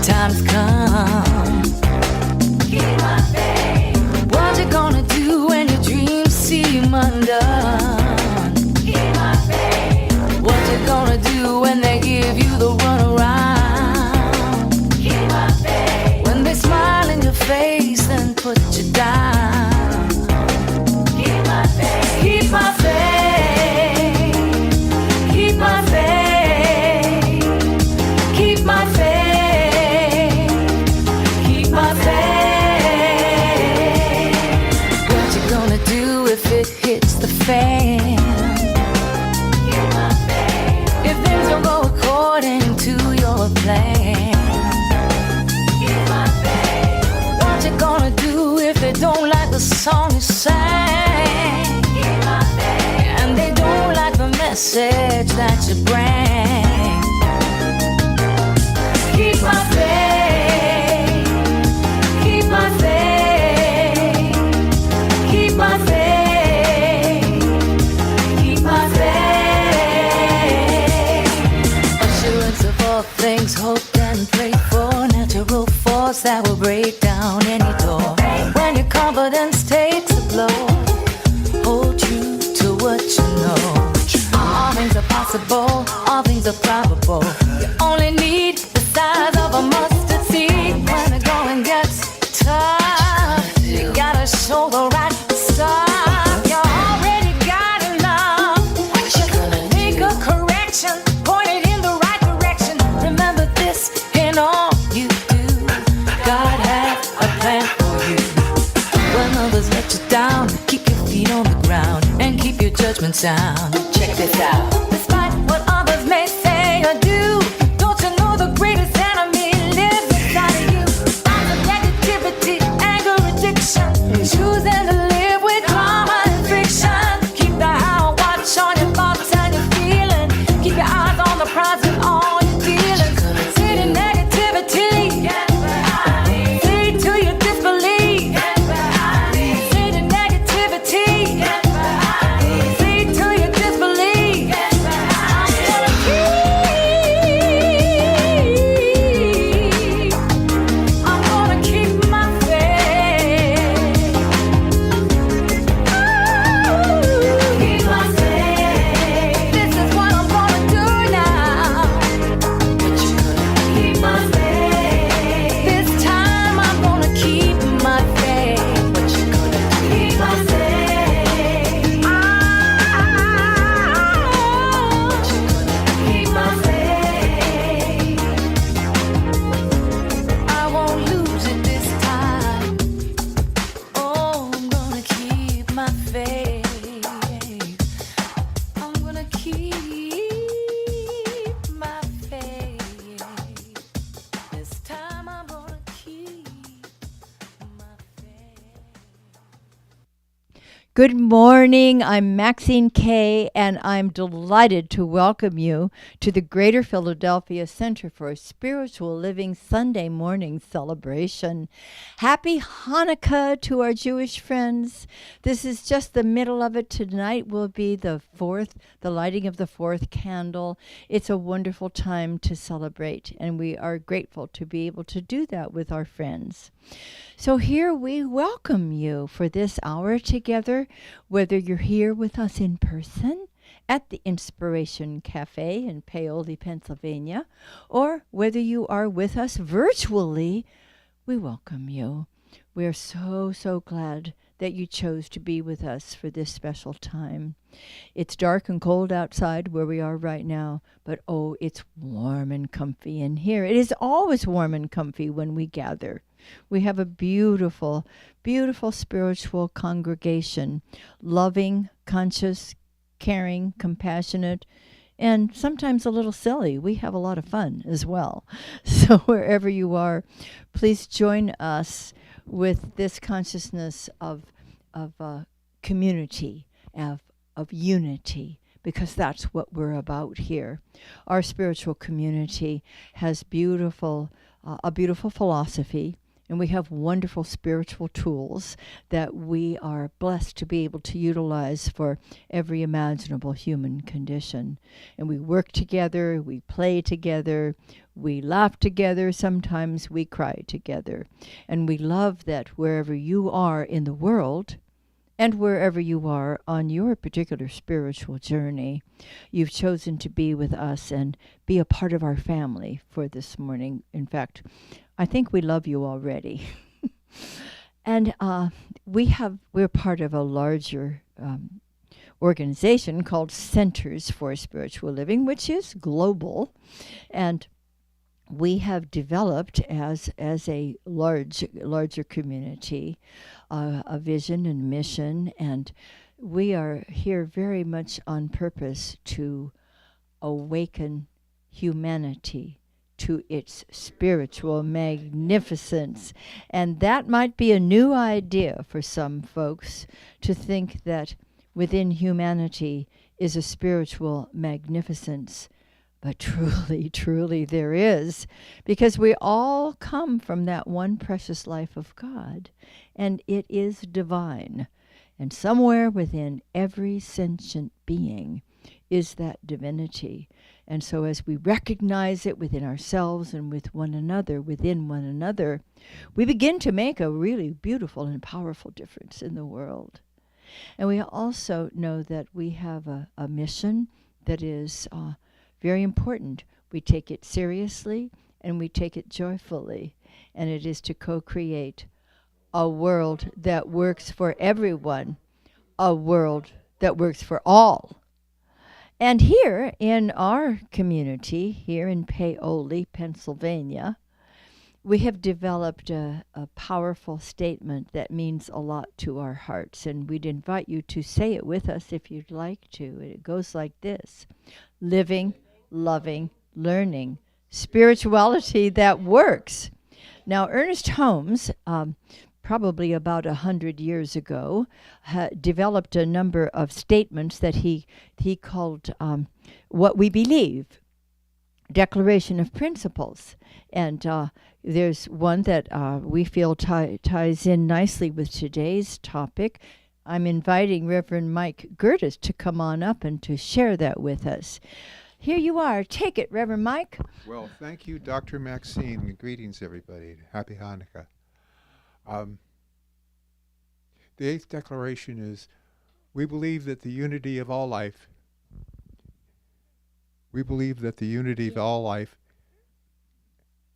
times come. Keep my faith. What you gonna do when your dreams seem undone? Keep my faith. What you gonna do when they give you the runaround? Keep my faith. When they smile in your face and put you down. Keep my faith. Keep my faith. Keep my faith. Keep my faith. Keep my faith. What you gonna do if it hits the fan? Keep my faith. If things don't go according to your plan? Keep my faith. What you gonna do if they don't like the song you sang? Keep my faith. And they don't like the message that you bring? Keep my faith. Keep my faith. Keep my faith. Keep my faith. Assurance of all things hoped and prayed for. Natural force that will break down any door. When your confidence takes a blow, hold true to what you know. All things are possible, all things are probable. You only need the size of a mustard seed. When the going gets tough, you gotta show the right stuff. You already got enough. Just make a correction, point it in the right direction. Remember this in all you do. God has a plan for you. When others let you down, keep your feet on the ground and keep your judgment sound. Check this out. Despite what others may say or do, don't you know the greatest enemy lives inside of you? Thoughts of negativity, anger, addiction, choosing to live with drama and friction. Keep the high watch on your thoughts and your feeling. Keep your eyes on the prize and all your dealings. Say the negativity, Get behind me. say to your disbelief. Get behind me. Say the negativity, Get behind me. say to your disbelief. Get behind I'm me. gonna keep my faith. Keep my faith. This is what I'm gonna do now. Keep my faith. This time I'm gonna keep my faith. What you gonna do? Keep my faith. Keep my faith. I won't lose it this time. Oh, I'm gonna keep my faith. I'm gonna keep my faith. This time I'm gonna keep my faith. Good morning. I'm Maxine Kaye, and I'm delighted to welcome you to the Greater Philadelphia Center for Spiritual Living Sunday morning celebration. Happy Hanukkah to our Jewish friends. This is just the middle of it. Tonight will be the lighting of the fourth candle. It's a wonderful time to celebrate, and we are grateful to be able to do that with our friends. So here we welcome you for this hour together, whether you're here with us in person at the Inspiration Cafe in Paoli, Pennsylvania, or whether you are with us virtually, we welcome you. We are so, so glad that you chose to be with us for this special time. It's dark and cold outside where we are right now, but oh, it's warm and comfy in here. It is always warm and comfy when we gather. We have a beautiful, beautiful spiritual congregation, loving, conscious, caring, compassionate, and sometimes a little silly. We have a lot of fun as well. So wherever you are, please join us with this consciousness of community, of unity, because that's what we're about here. Our spiritual community has a beautiful philosophy, and we have wonderful spiritual tools that we are blessed to be able to utilize for every imaginable human condition. And we work together, we play together, We laugh together. Sometimes we cry together. And we love that wherever you are in the world, and wherever you are on your particular spiritual journey, you've chosen to be with us and be a part of our family for this morning. In fact, I think we love you already. And we're part of a larger organization called Centers for Spiritual Living, which is global. And we have developed as a larger community a vision and mission, and we are here very much on purpose to awaken humanity to its spiritual magnificence. And that might be a new idea for some folks, to think that within humanity is a spiritual magnificence. But truly, truly there is, because we all come from that one precious life of God, and it is divine. And somewhere within every sentient being is that divinity. And so as we recognize it within ourselves and with one another, within one another, we begin to make a really beautiful and powerful difference in the world. And we also know that we have a mission that is very important. We take it seriously and we take it joyfully, and it is to co-create a world that works for everyone, a world that works for all. And here in our community, here in Paoli, Pennsylvania, we have developed a powerful statement that means a lot to our hearts, and we'd invite you to say it with us if you'd like to. It goes like this: living, loving, learning, spirituality that works. Now, Ernest Holmes, probably about 100 years ago, developed a number of statements that he called what we believe, Declaration of Principles. And there's one that we feel ties in nicely with today's topic. I'm inviting Reverend Mike Gertis to come on up and to share that with us. Here you are. Take it, Reverend Mike. Well, thank you, Dr. Maxine. Greetings, everybody. Happy Hanukkah. The eighth declaration is, we believe that the unity of all life,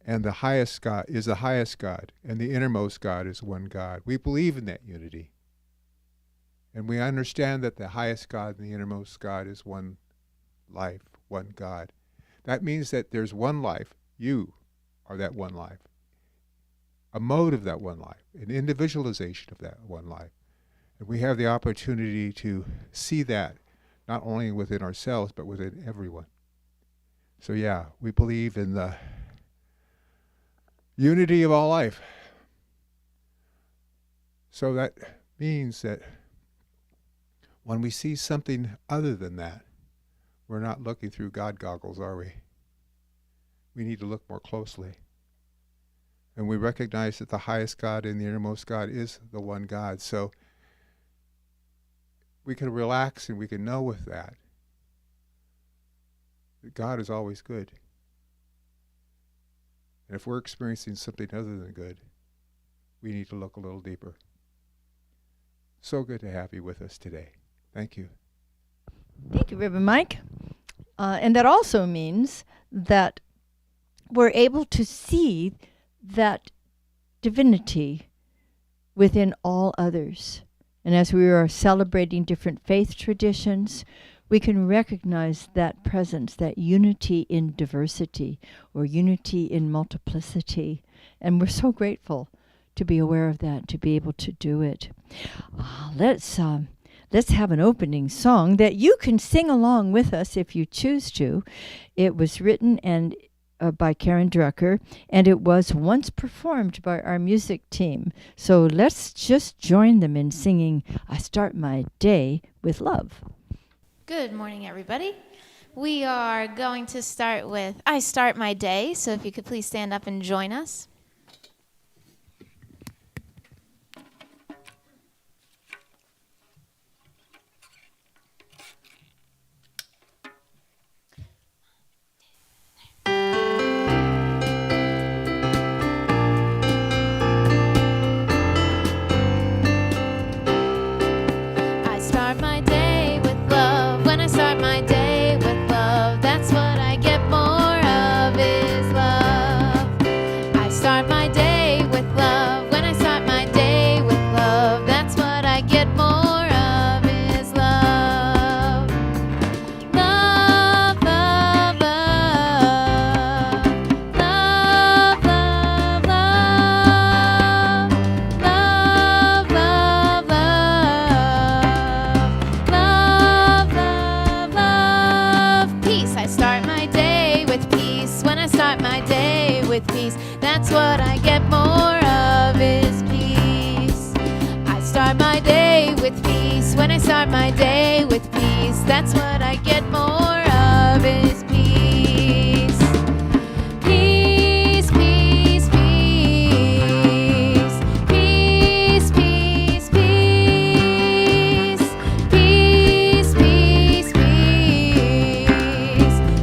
and the highest God is the highest God, and the innermost God is one God. We believe in that unity. And we understand that the highest God and the innermost God is one life, one God. That means that there's one life. You are that one life. A mode of that one life, an individualization of that one life. And we have the opportunity to see that not only within ourselves, but within everyone. So yeah, we believe in the unity of all life. So that means that when we see something other than that, we're not looking through God goggles, are we? We need to look more closely. And we recognize that the highest God and the innermost God is the one God. So we can relax and we can know with that God is always good. And if we're experiencing something other than good, we need to look a little deeper. So good to have you with us today. Thank you. Thank you, Reverend Mike. And that also means that we're able to see that divinity within all others. And as we are celebrating different faith traditions, we can recognize that presence, that unity in diversity, or unity in multiplicity. And we're so grateful to be aware of that, to be able to do it. Let's have an opening song that you can sing along with us if you choose to. It was written and by Karen Drucker, and it was once performed by our music team. So let's just join them in singing I Start My Day with Love. Good morning, everybody. We are going to start with I Start My Day, so if you could please stand up and join us. When I start my day with peace, that's what I get more of is peace. Peace, peace, peace. Peace, peace, peace. Peace, peace, peace.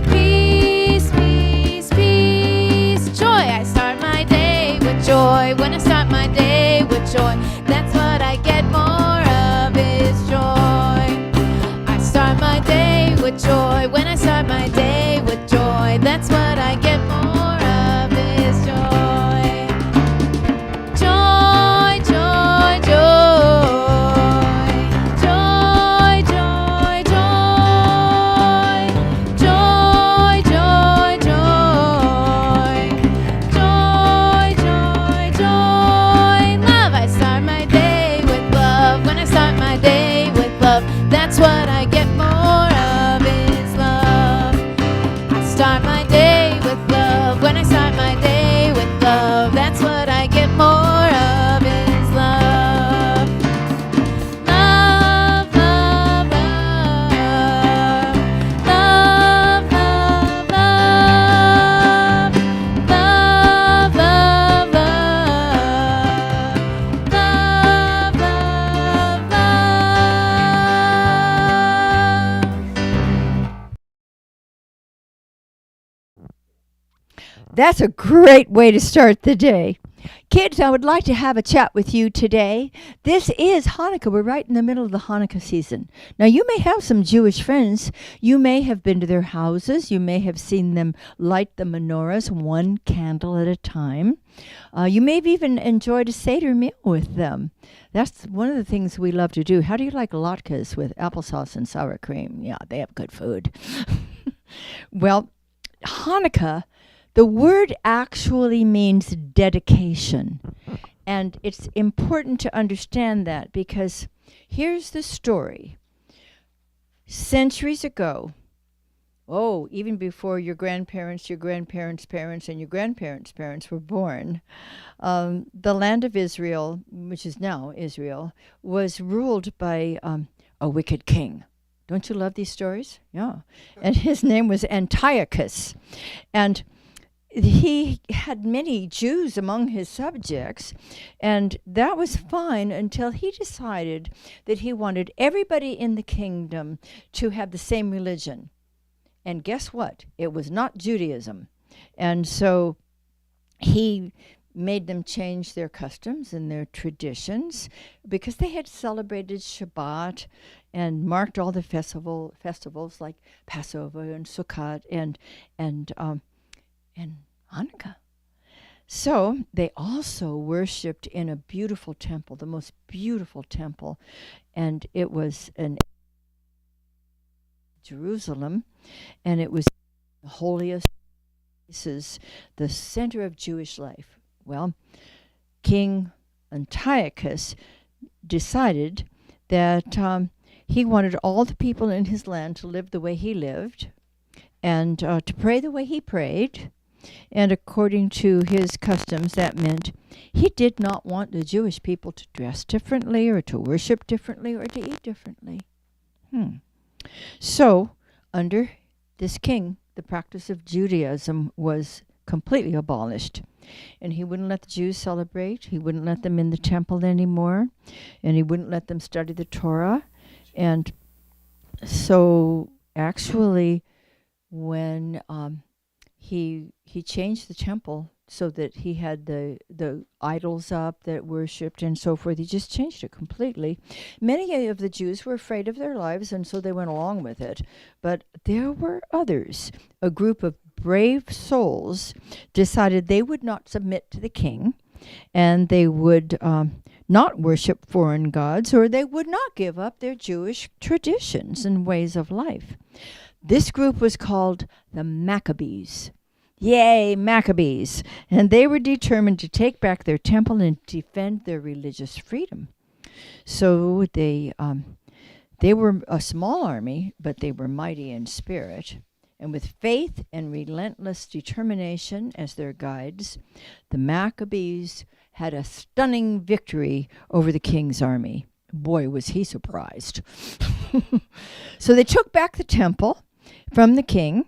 Peace, peace, peace. Joy, I start my day with joy. When I start my day with joy, that's what I get more of is joy. I start my day with joy. When I start my day with joy, that's what I get more of is joy. Joy, joy, joy. Joy, joy, joy. Joy, joy, joy. Joy, joy, joy. Love, I start my day with love. When I start my day with love, that's what I get more of is love. I start my day with love. When I start my day with love, that's what I get more of is love. Love, love, love. Love, love, love. Love, love, love. Love, love, love. That's a great way to start the day. Kids, I would like to have a chat with you today. This is Hanukkah. We're right in the middle of the Hanukkah season. Now, you may have some Jewish friends. You may have been to their houses. You may have seen them light the menorahs one candle at a time. You may have even enjoyed a Seder meal with them. That's one of the things we love to do. How do you like latkes with applesauce and sour cream? Yeah, they have good food. Well, Hanukkah, the word actually means dedication. And it's important to understand that because here's the story. Centuries ago, even before your grandparents' parents, and your grandparents' parents were born, the land of Israel, which is now Israel, was ruled by a wicked king. Don't you love these stories? Yeah. And his name was Antiochus. And he had many Jews among his subjects, and that was fine until he decided that he wanted everybody in the kingdom to have the same religion. And guess what? It was not Judaism. And so he made them change their customs and their traditions because they had celebrated Shabbat and marked all the festivals like Passover and Sukkot and Hanukkah. So they also worshipped in a beautiful temple, the most beautiful temple, and it was in Jerusalem, and it was the holiest places, the center of Jewish life. Well, King Antiochus decided that he wanted all the people in his land to live the way he lived and to pray the way he prayed. And according to his customs, that meant he did not want the Jewish people to dress differently or to worship differently or to eat differently. So, under this king, the practice of Judaism was completely abolished. And he wouldn't let the Jews celebrate. He wouldn't let them in the temple anymore. And he wouldn't let them study the Torah. And so, actually, when he changed the temple so that he had the idols up that worshipped and so forth. He just changed it completely. Many of the Jews were afraid of their lives, and so they went along with it. But there were others, a group of brave souls, decided they would not submit to the king, and they would not worship foreign gods, or they would not give up their Jewish traditions and ways of life. This group was called the Maccabees. Yay, Maccabees! And they were determined to take back their temple and defend their religious freedom. So they were a small army, but they were mighty in spirit. And with faith and relentless determination as their guides, the Maccabees had a stunning victory over the king's army. Boy, was he surprised. So they took back the temple from the king,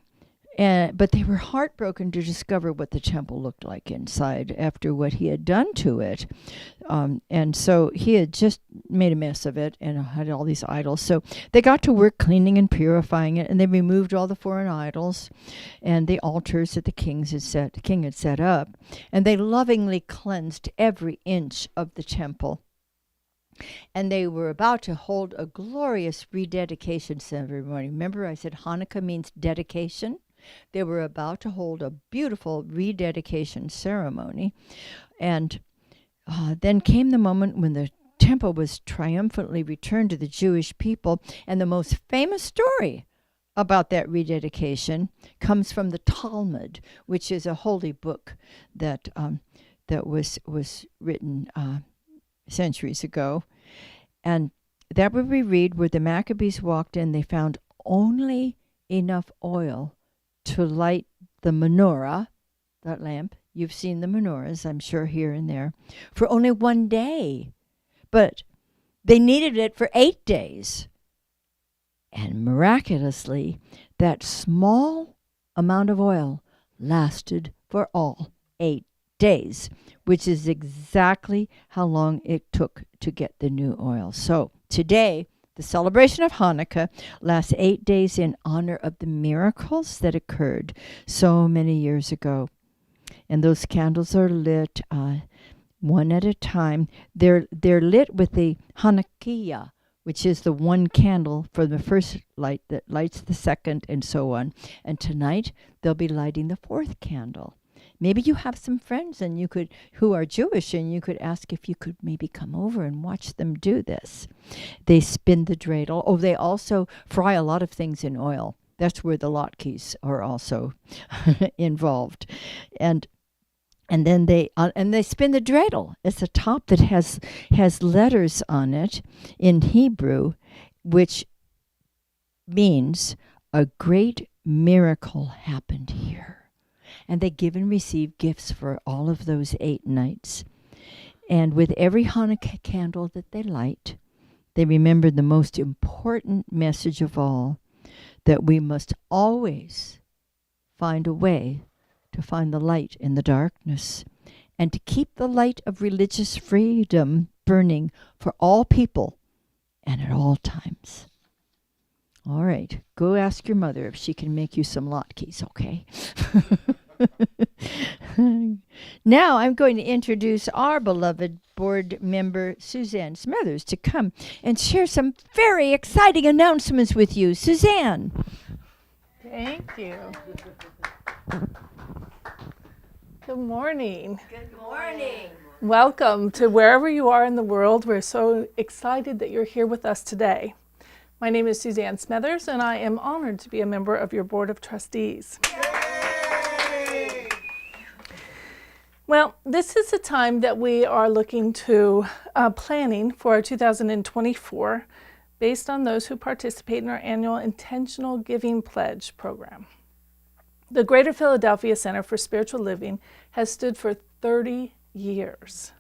but they were heartbroken to discover what the temple looked like inside after what he had done to it. And so he had just made a mess of it and had all these idols. So they got to work cleaning and purifying it, and they removed all the foreign idols and the altars that the king had set up. And they lovingly cleansed every inch of the temple. And they were about to hold a glorious rededication ceremony. Remember, I said Hanukkah means dedication? They were about to hold a beautiful rededication ceremony. And then came the moment when the temple was triumphantly returned to the Jewish people. And the most famous story about that rededication comes from the Talmud, which is a holy book that was written centuries ago. And that would we read where the Maccabees walked in, they found only enough oil to light the menorah, that lamp. You've seen the menorahs, I'm sure, here and there, for only one day. But they needed it for 8 days. And miraculously, that small amount of oil lasted for all 8 days, which is exactly how long it took to get the new oil. So today, the celebration of Hanukkah lasts 8 days in honor of the miracles that occurred so many years ago. And those candles are lit one at a time. They're lit with the Hanukkah, which is the one candle for the first light that lights the second, and so on. And tonight, they'll be lighting the fourth candle. Maybe you have some friends who are Jewish, and you could ask if you could maybe come over and watch them do this. They spin the dreidel. Oh, they also fry a lot of things in oil. That's where the latkes are also involved. And then they spin the dreidel. It's a top that has letters on it in Hebrew, which means a great miracle happened here. And they give and receive gifts for all of those 8 nights. And with every Hanukkah candle that they light, they remember the most important message of all, that we must always find a way to find the light in the darkness, and to keep the light of religious freedom burning for all people and at all times. All right, go ask your mother if she can make you some latkes, okay? Now I'm going to introduce our beloved board member, Suzanne Smethers, to come and share some very exciting announcements with you. Suzanne. Thank you. Good morning. Good morning. Welcome to wherever you are in the world. We're so excited that you're here with us today. My name is Suzanne Smethers, and I am honored to be a member of your Board of Trustees. Well, this is a time that we are looking to planning for our 2024 based on those who participate in our annual Intentional Giving Pledge program. The Greater Philadelphia Center for Spiritual Living has stood for 30 years.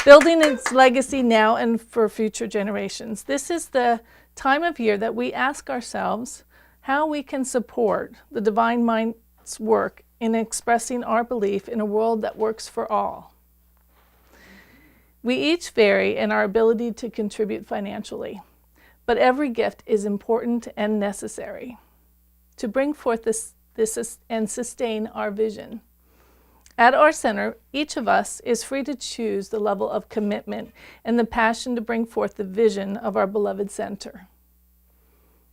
Building its legacy now and for future generations. This is the time of year that we ask ourselves how we can support the Divine Mind's work in expressing our belief in a world that works for all. We each vary in our ability to contribute financially, but every gift is important and necessary to bring forth this and sustain our vision. At our center, each of us is free to choose the level of commitment and the passion to bring forth the vision of our beloved center.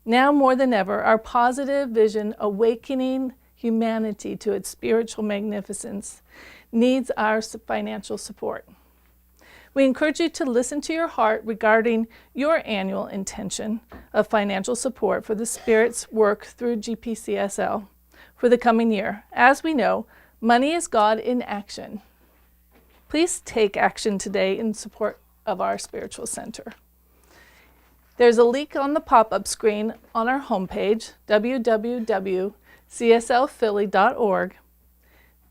Now more than ever, our positive vision, awakening humanity to its spiritual magnificence, needs our financial support. We encourage you to listen to your heart regarding your annual intention of financial support for the Spirit's work through GPCSL for the coming year. As we know, money is God in action. Please take action today in support of our spiritual center. There's a link on the pop-up screen on our homepage, www.cslphilly.org,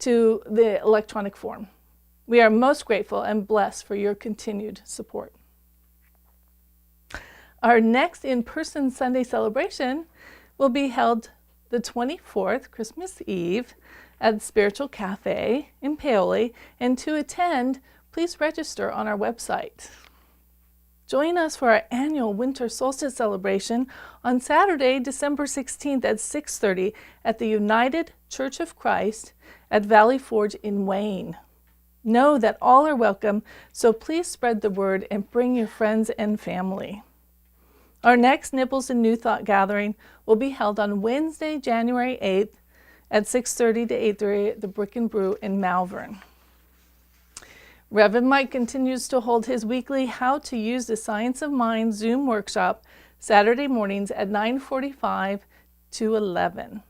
to the electronic form. We are most grateful and blessed for your continued support. Our next in-person Sunday celebration will be held the 24th, Christmas Eve, at the Spiritual Cafe in Paoli, and to attend, please register on our website. Join us for our annual winter solstice celebration on Saturday, December 16th at 6:30 at the United Church of Christ at Valley Forge in Wayne. Know that all are welcome, so please spread the word and bring your friends and family. Our next Nibbles and New Thought gathering will be held on Wednesday, January 8th at 6:30 to 8:30 at the Brick and Brew in Malvern. Reverend Mike continues to hold his weekly How to Use the Science of Mind Zoom workshop Saturday mornings at 9:45 to 11.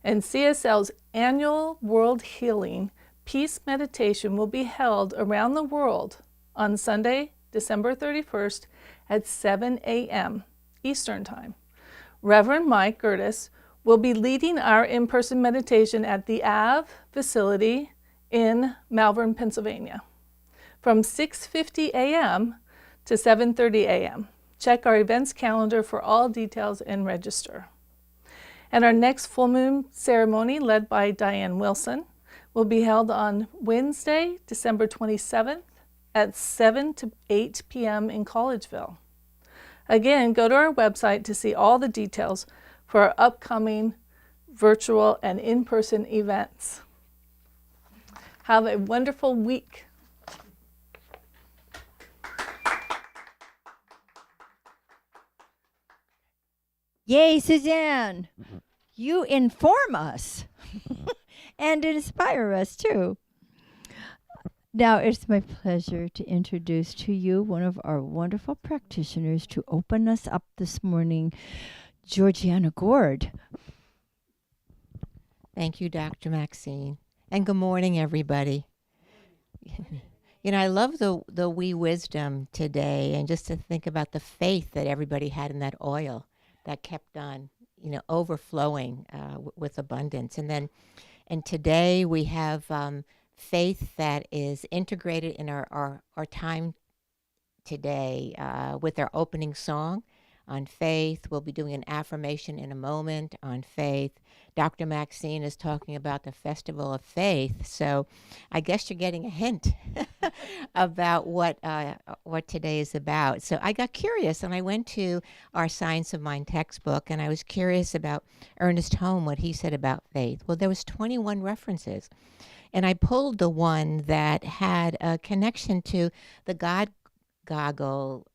And CSL's annual World Healing Peace Meditation will be held around the world on Sunday, December 31st at 7 a.m. Eastern Time. Reverend Mike Gertis will be leading our in-person meditation at the Ave facility in Malvern, Pennsylvania, from 6:50 a.m. to 7:30 a.m. Check our events calendar for all details and register. And our next full moon ceremony, led by Diane Wilson, will be held on Wednesday, December 27th at 7 to 8 p.m. in Collegeville. Again, go to our website to see all the details for our upcoming virtual and in-person events. Have a wonderful week. Yay, Suzanne! You inform us and inspire us too. Now it's my pleasure to introduce to you one of our wonderful practitioners to open us up this morning, Georgiana Gord. Thank you, Dr. Maxine. And good morning, everybody. You know, I love the wee wisdom today, and just to think about the faith that everybody had in that oil that kept on, overflowing with abundance. And today we have faith that is integrated in our time today with our opening song on faith. We'll be doing an affirmation in a moment on faith. Dr. Maxine is talking about the Festival of Faith. So I guess you're getting a hint about what today is about. So I got curious, and I went to our Science of Mind textbook, and I was curious about Ernest Holmes, what he said about faith. Well, there was 21 references. And I pulled the one that had a connection to the God goggle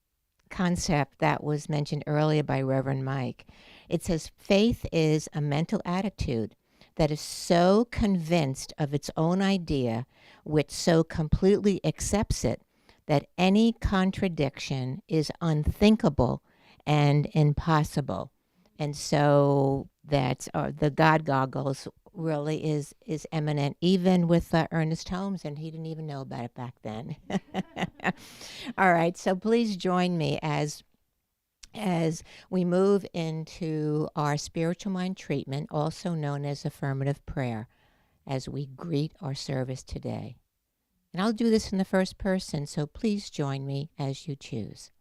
concept that was mentioned earlier by Reverend Mike. It says faith is a mental attitude that is so convinced of its own idea, which so completely accepts it, that any contradiction is unthinkable and impossible. And so that's the God goggles really is eminent, even with Ernest Holmes, and he didn't even know about it back then. All right, so please join me as we move into our spiritual mind treatment, also known as affirmative prayer, as we greet our service today. And I'll do this in the first person, so please join me as you choose.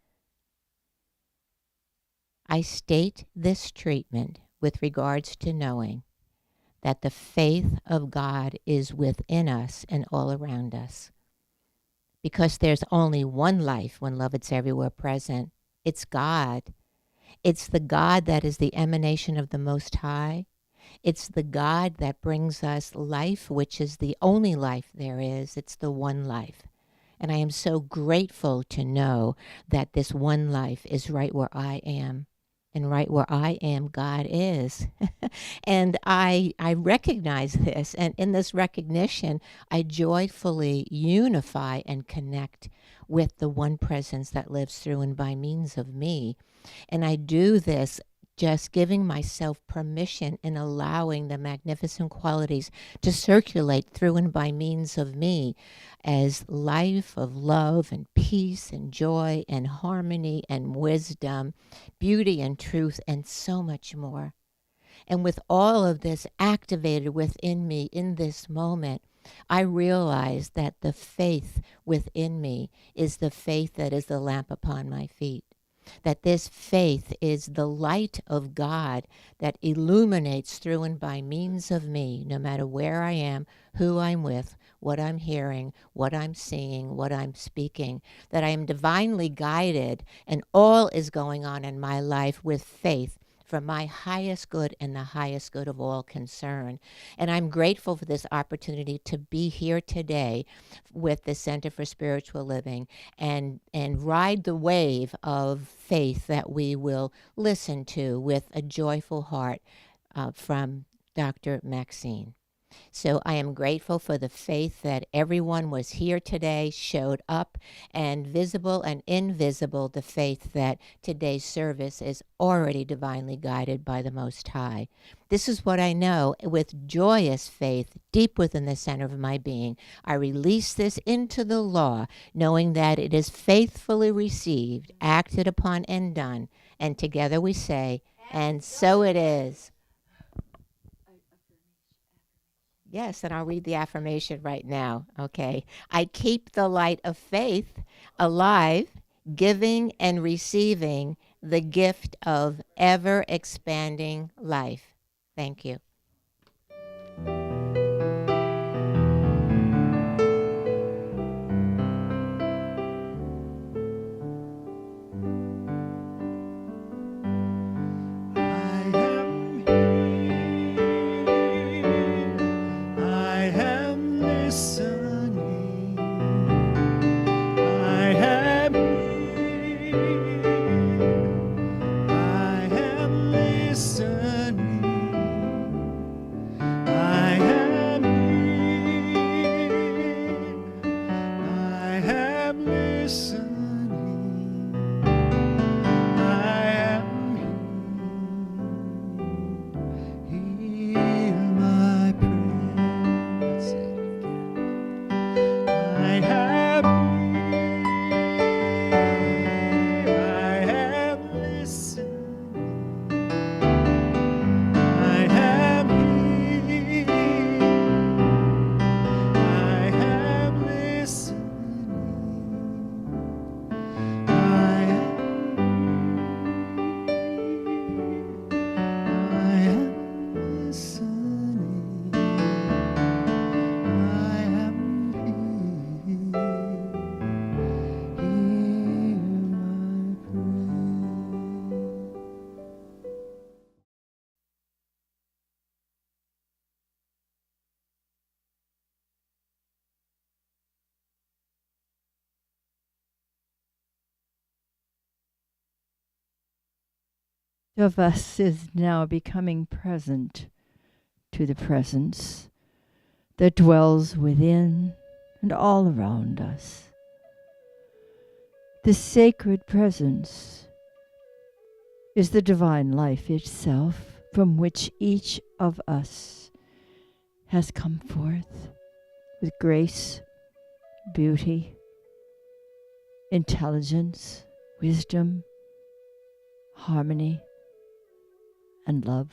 I state this treatment with regards to knowing that the faith of God is within us and all around us. Because there's only one life when love is everywhere present. It's God. It's the God that is the emanation of the Most High. It's the God that brings us life, which is the only life there is. It's the one life. And I am so grateful to know that this one life is right where I am. And right where I am, God is. And I recognize this. And in this recognition, I joyfully unify and connect with the one presence that lives through and by means of me. And I do this just giving myself permission and allowing the magnificent qualities to circulate through and by means of me as life of love and peace and joy and harmony and wisdom, beauty and truth, and so much more. And with all of this activated within me in this moment, I realize that the faith within me is the faith that is the lamp upon my feet. That this faith is the light of God that illuminates through and by means of me, no matter where I am, who I'm with, what I'm hearing, what I'm seeing, what I'm speaking, that I am divinely guided and all is going on in my life with faith for my highest good and the highest good of all concerned. And I'm grateful for this opportunity to be here today with the Center for Spiritual Living and ride the wave of faith that we will listen to with a joyful heart from Dr. Maxine. So I am grateful for the faith that everyone was here today, showed up, and visible and invisible, the faith that today's service is already divinely guided by the Most High. This is what I know. With joyous faith deep within the center of my being, I release this into the law, knowing that it is faithfully received, acted upon, and done. And together we say, and so it is. Yes, and I'll read the affirmation right now. Okay. I keep the light of faith alive, giving and receiving the gift of ever expanding life. Thank you. Of us is now becoming present to the presence that dwells within and all around us. The sacred presence is the divine life itself from which each of us has come forth with grace, beauty, intelligence, wisdom, harmony, and love.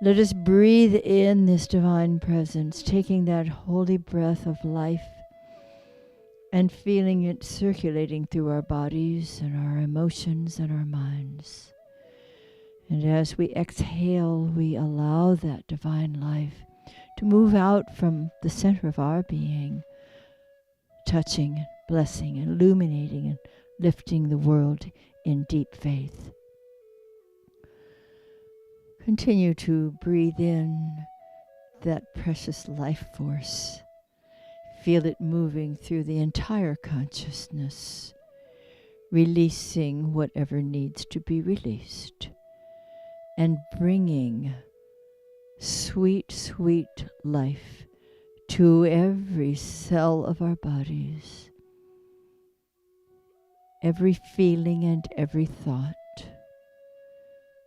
Let us breathe in this divine presence, taking that holy breath of life and feeling it circulating through our bodies and our emotions and our minds. And as we exhale, we allow that divine life to move out from the center of our being, touching, blessing, illuminating, and lifting the world in deep faith. Continue to breathe in that precious life force. Feel it moving through the entire consciousness, releasing whatever needs to be released, and bringing sweet, sweet life to every cell of our bodies, every feeling and every thought,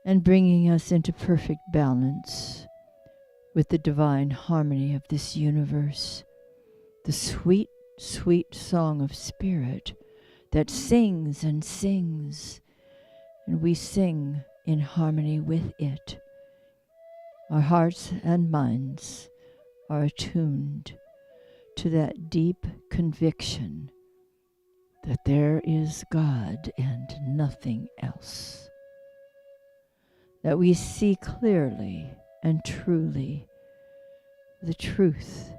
and bringing us into perfect balance with the divine harmony of this universe, the sweet, sweet song of spirit that sings and sings, and we sing in harmony with it. our hearts and minds are attuned to that deep conviction that there is God and nothing else. That we see clearly and truly the truth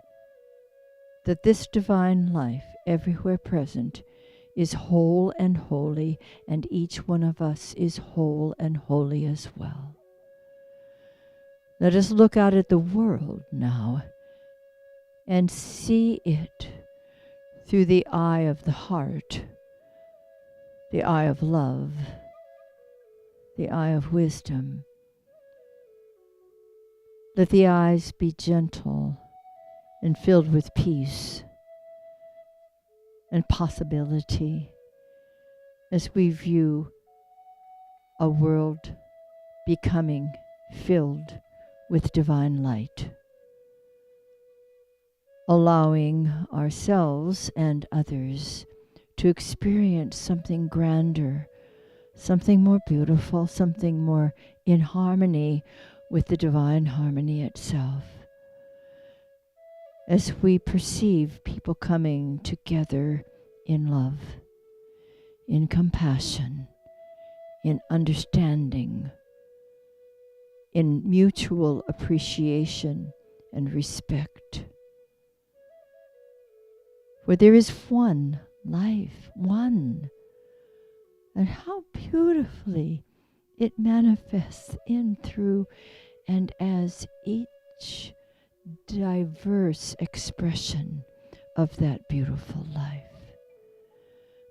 that this divine life everywhere present is whole and holy, and each one of us is whole and holy as well. Let us look out at the world now and see it through the eye of the heart, the eye of love, the eye of wisdom. Let the eyes be gentle and filled with peace and possibility as we view a world becoming filled with divine light, allowing ourselves and others to experience something grander, something more beautiful, something more in harmony with the divine harmony itself. As we perceive people coming together in love, in compassion, in understanding, in mutual appreciation and respect. For there is one life, one. And how beautifully it manifests in, through, and as each diverse expression of that beautiful life.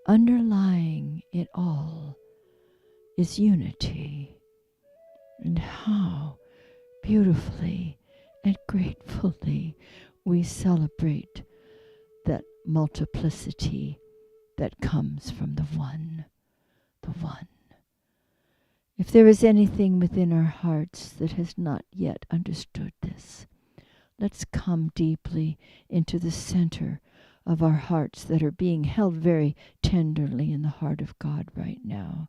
Underlying it all is unity. And how beautifully and gratefully we celebrate that multiplicity that comes from the one, the one. If there is anything within our hearts that has not yet understood this, let's come deeply into the center of our hearts that are being held very tenderly in the heart of God right now,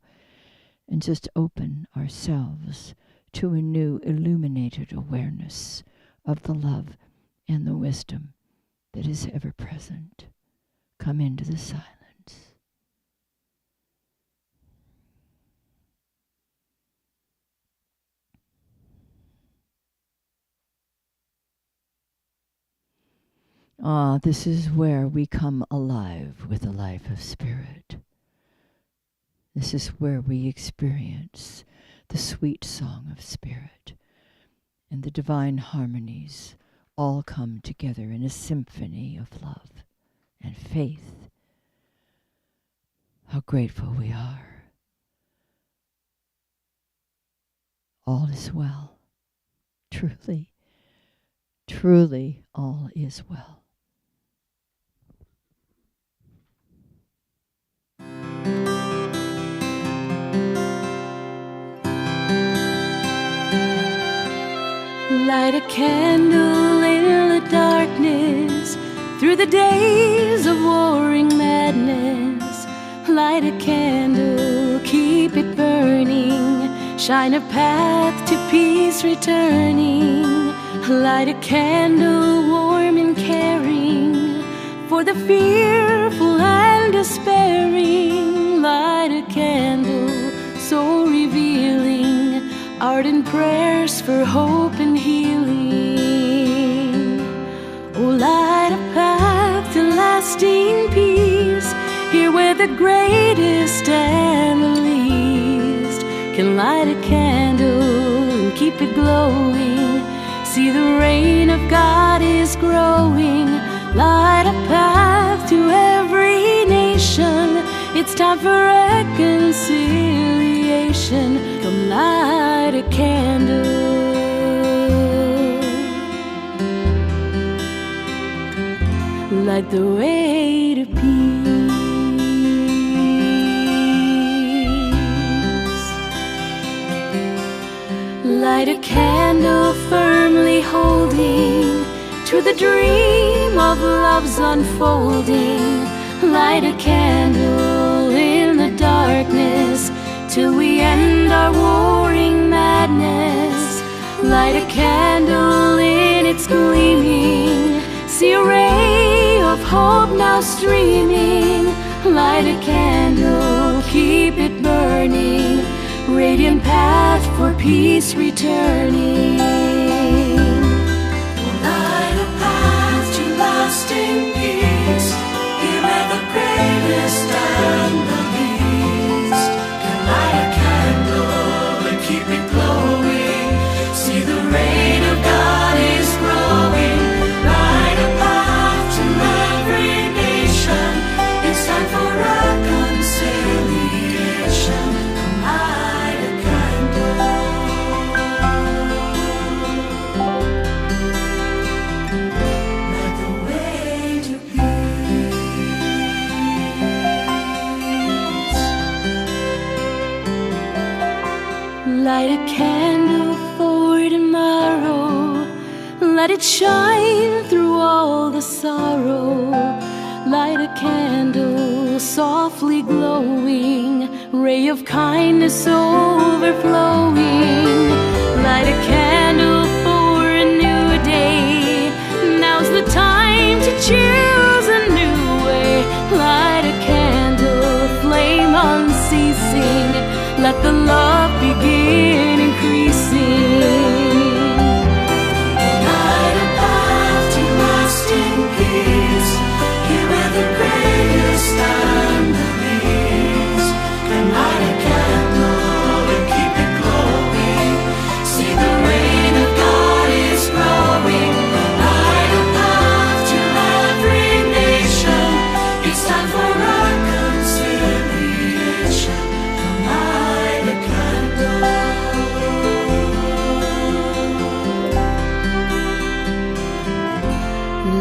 and just open ourselves to a new illuminated awareness of the love and the wisdom that is ever present. Come into the silence. This is where we come alive with the life of spirit. This is where we experience the sweet song of spirit, and the divine harmonies all come together in a symphony of love and faith. How grateful we are. All is well. Truly, truly all is well. Light a candle in the darkness, through the days of warring madness. Light a candle, keep it burning, shine a path to peace returning. Light a candle, warm and caring, for the fearful and despairing. Light a candle, so revealing ardent prayers for hope and healing. Oh, light a path to lasting peace, here where the greatest and the least can light a candle and keep it glowing. See, the reign of God is growing. Light a path to every nation. It's time for reconciliation. Come light a candle. Light the way to peace. Light a candle firmly holding to the dream of love's unfolding. Light a candle in the darkness till we end our warring madness. Light a candle in its gleaming. See a ray of hope now streaming. Light a candle, keep it burning. Radiant path for peace returning. Light a path to lasting peace. Here where the greatest and the least can light a candle and keep it glowing. See the rain of God is growing. Light a path to every nation. It's time for reconciliation. Come light a candle. Light the way to peace. Light a candle for tomorrow. Let it shine through all the sorrow. Light a candle softly glowing. Ray of kindness overflowing. Light a candle for a new day. Now's the time to choose a new way. Light a candle, flame unceasing. Let the love begin increasing. Light a path to lasting peace. Here where the greatest and the least can light a candle and keep it glowing. See the rain of God is growing. Light a path to every nation. It's time for reconciliation. Come light a candle.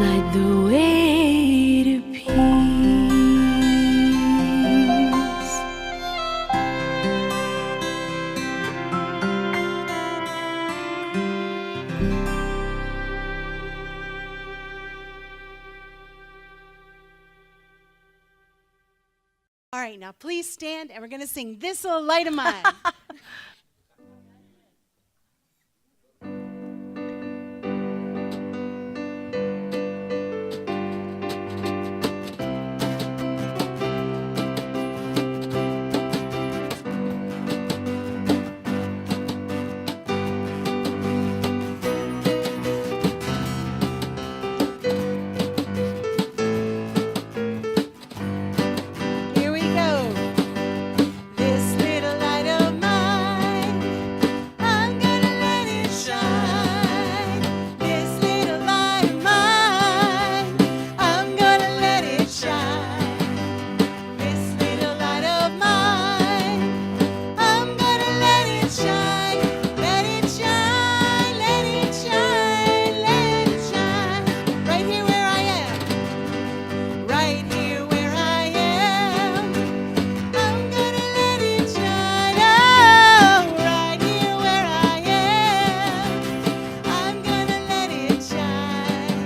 Light the way to peace. All right, now please stand and we're going to sing This Little Light of Mine. Here we go. This little light of mine, I'm gonna let it shine. This little light of mine, I'm gonna let it shine. This little light of mine, I'm gonna let it shine. Let it shine, let it shine, let it shine. Right here where I am. Right here where I am, I'm gonna let it shine. Oh, right here where I am, I'm gonna let it shine.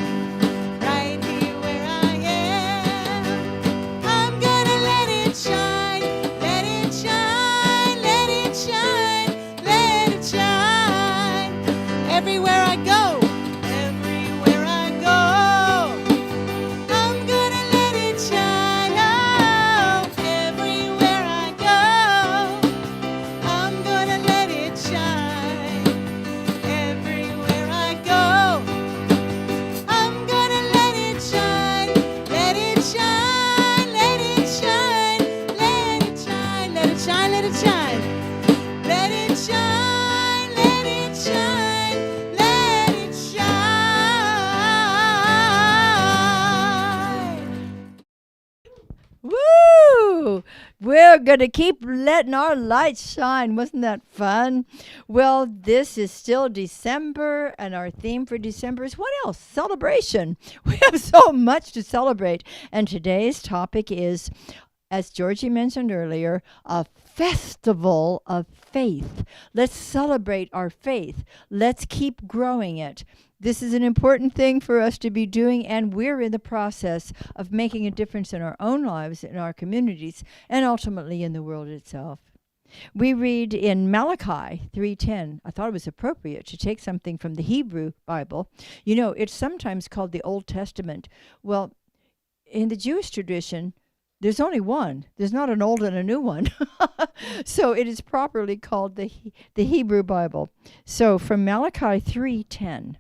Right here where I am, I'm gonna let it shine. Let it shine, let it shine, let it shine. Everywhere I go, everywhere I go, I'm gonna let it shine. Oh, everywhere I go, I'm gonna let it shine. Everywhere I go, I'm gonna let it shine. Let it shine, let it shine, let it shine, let it shine, let it shine. Let it shine, let it shine, let it shine. Woo! We're going to keep letting our lights shine. Wasn't that fun? Well, this is still December, and our theme for December is what else? Celebration. We have so much to celebrate. And today's topic is, as Georgie mentioned earlier, a festival of faith. Let's celebrate our faith. Let's keep growing it. This is an important thing for us to be doing, and we're in the process of making a difference in our own lives, in our communities, and ultimately in the world itself. We read in Malachi 3:10. I thought it was appropriate to take something from the Hebrew Bible. You know, it's sometimes called the Old Testament. Well, in the Jewish tradition, there's only one. There's not an old and a new one. So it is properly called the Hebrew Bible. So from Malachi 3:10.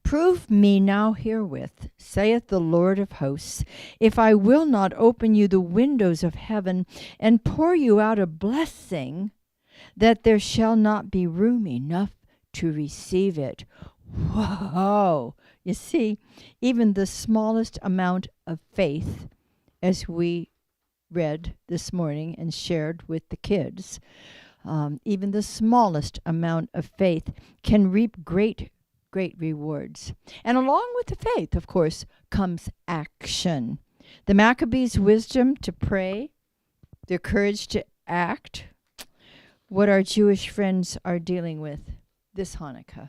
Prove me now herewith, saith the Lord of hosts, if I will not open you the windows of heaven and pour you out a blessing, that there shall not be room enough to receive it. Whoa! You see, even the smallest amount of faith, as we read this morning and shared with the kids, even the smallest amount of faith can reap great rewards. And along with the faith, of course, comes action. The Maccabees' wisdom to pray, their courage to act, what our Jewish friends are dealing with this Hanukkah.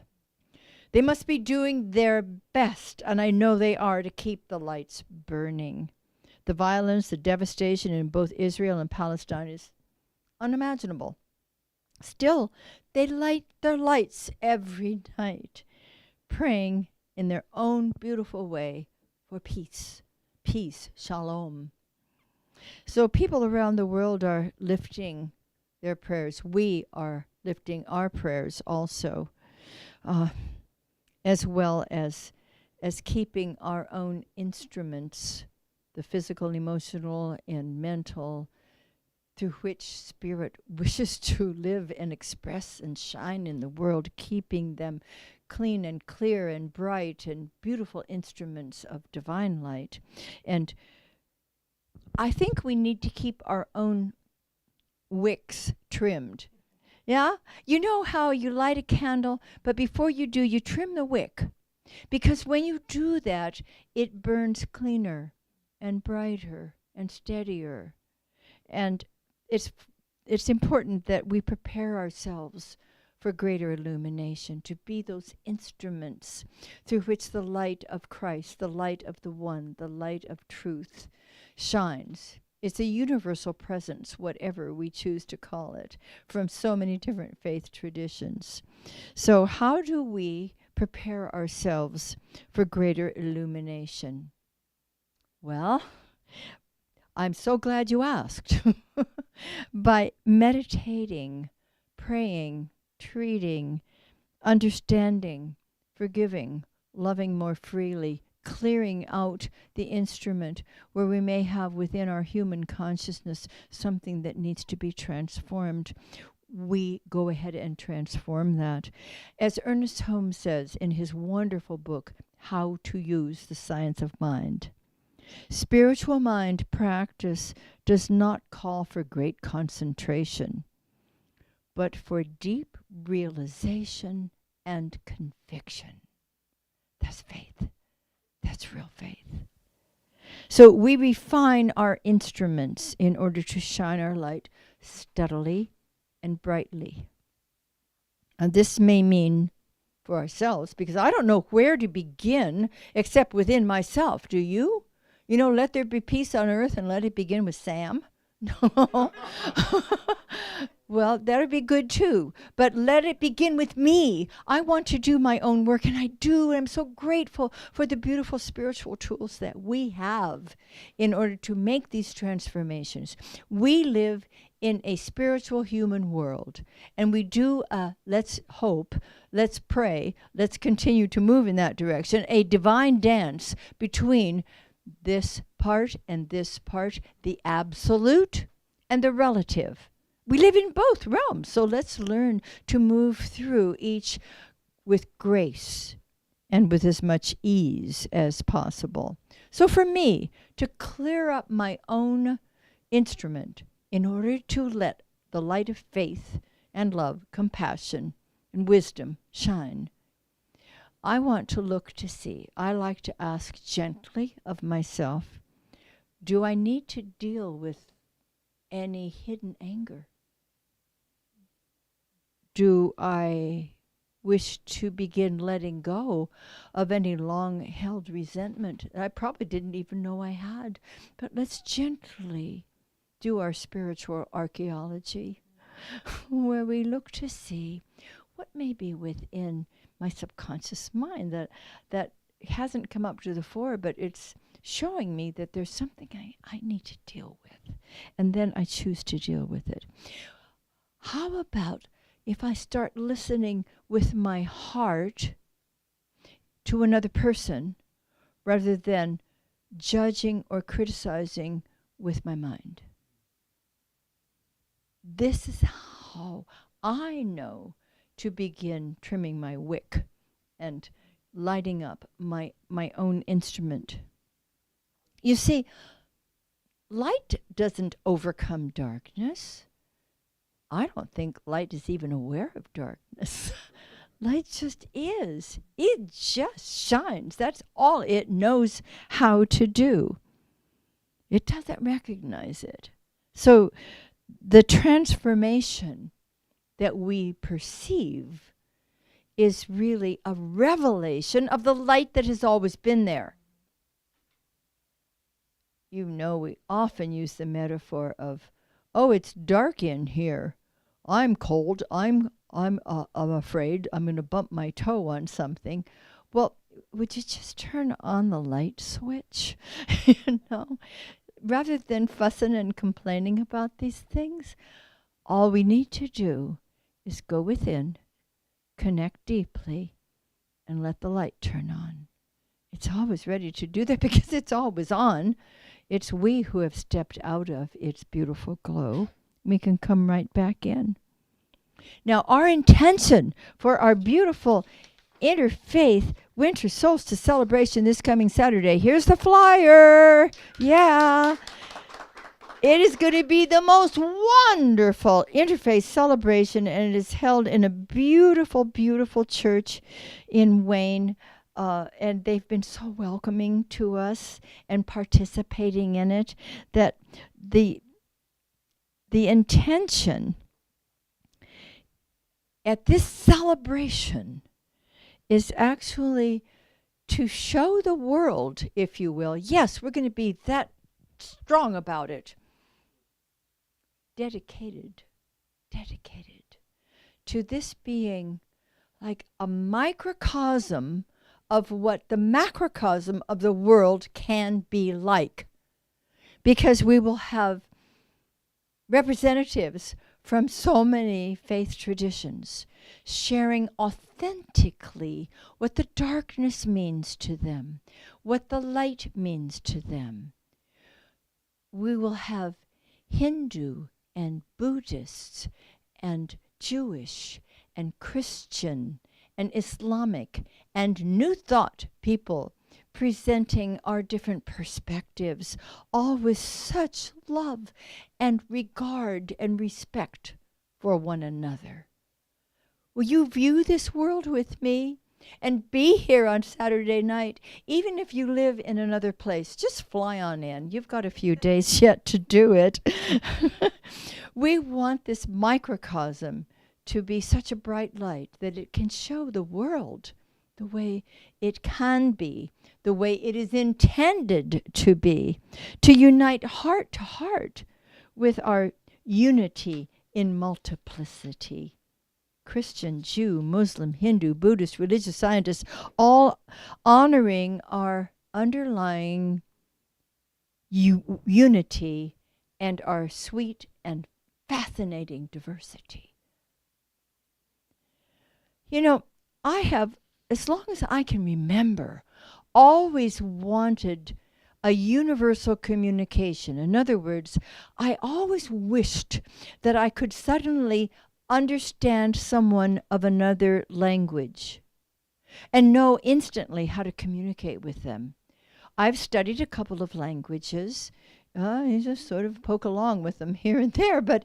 They must be doing their best, and I know they are, to keep the lights burning. The violence, the devastation in both Israel and Palestine is unimaginable. Still, they light their lights every night, praying in their own beautiful way for peace, shalom. So people around the world are lifting their prayers. We are lifting our prayers also, as well as keeping our own instruments, the physical, emotional, and mental, through which Spirit wishes to live and express and shine in the world, keeping them clean and clear and bright and beautiful instruments of divine light. And I think we need to keep our own wicks trimmed. Yeah? You know how you light a candle, but before you do, you trim the wick. Because when you do that, it burns cleaner and brighter and steadier. And it's important that we prepare ourselves for greater illumination, to be those instruments through which the light of Christ, the light of the One, the light of truth shines. It's a universal presence, whatever we choose to call it, from so many different faith traditions. So how do we prepare ourselves for greater illumination? Well, I'm so glad you asked. By meditating, praying, treating, understanding, forgiving, loving more freely, clearing out the instrument where we may have within our human consciousness something that needs to be transformed. We go ahead and transform that. As Ernest Holmes says in his wonderful book, How to Use the Science of Mind, spiritual mind practice does not call for great concentration, but for deep realization and conviction. That's faith. That's real faith. So we refine our instruments in order to shine our light steadily and brightly. And this may mean for ourselves, because I don't know where to begin except within myself. Do you? You know, let there be peace on earth and let it begin with Sam. No. Well, that would be good too. But let it begin with me. I want to do my own work, and I do. And I'm so grateful for the beautiful spiritual tools that we have in order to make these transformations. We live in a spiritual human world, and we do, let's hope, let's pray, let's continue to move in that direction, a divine dance between this part and this part, the absolute and the relative. We live in both realms, so let's learn to move through each with grace and with as much ease as possible. So for me, to clear up my own instrument in order to let the light of faith and love, compassion, and wisdom shine, I want to look to see. I like to ask gently of myself, do I need to deal with any hidden anger? Do I wish to begin letting go of any long-held resentment that I probably didn't even know I had? But let's gently do our spiritual archaeology. where we look to see what may be within my subconscious mind that hasn't come up to the fore, but it's showing me that there's something I need to deal with. And then I choose to deal with it. How about if I start listening with my heart to another person rather than judging or criticizing with my mind? This is how I know to begin trimming my wick and lighting up my own instrument. You see, light doesn't overcome darkness. I don't think light is even aware of darkness. Light just is. It just shines. That's all it knows how to do. It doesn't recognize it. So the transformation that we perceive is really a revelation of the light that has always been there. You know, we often use the metaphor of, oh, it's dark in here. I'm cold. I'm afraid I'm going to bump my toe on something. Well, would you just turn on the light switch? You know, rather than fussing and complaining about these things, all we need to do is go within, connect deeply, and let the light turn on. It's always ready to do that because it's always on. It's we who have stepped out of its beautiful glow. We can come right back in. Now, our intention for our beautiful interfaith winter solstice celebration this coming Saturday, here's the flyer. Yeah. It is going to be the most wonderful interfaith celebration, and it is held in a beautiful, beautiful church in Wayne. And they've been so welcoming to us and participating in it that the intention at this celebration is actually to show the world, if you will, yes, we're going to be that strong about it, dedicated to this being like a microcosm of what the macrocosm of the world can be like. Because we will have representatives from so many faith traditions sharing authentically what the darkness means to them, what the light means to them. We will have Hindu and Buddhists and Jewish and Christian and Islamic and New Thought people presenting our different perspectives, all with such love and regard and respect for one another. Will you view this world with me and be here on Saturday night? Even if you live in another place, just fly on in. You've got a few days yet to do it. We want this microcosm to be such a bright light that it can show the world the way it can be, the way it is intended to be, to unite heart to heart with our unity in multiplicity. Christian, Jew, Muslim, Hindu, Buddhist, religious scientists, all honoring our underlying unity and our sweet and fascinating diversity. You know, I have, as long as I can remember, always wanted a universal communication. In other words, I always wished that I could suddenly understand someone of another language and know instantly how to communicate with them. I've studied a couple of languages. You just sort of poke along with them here and there, but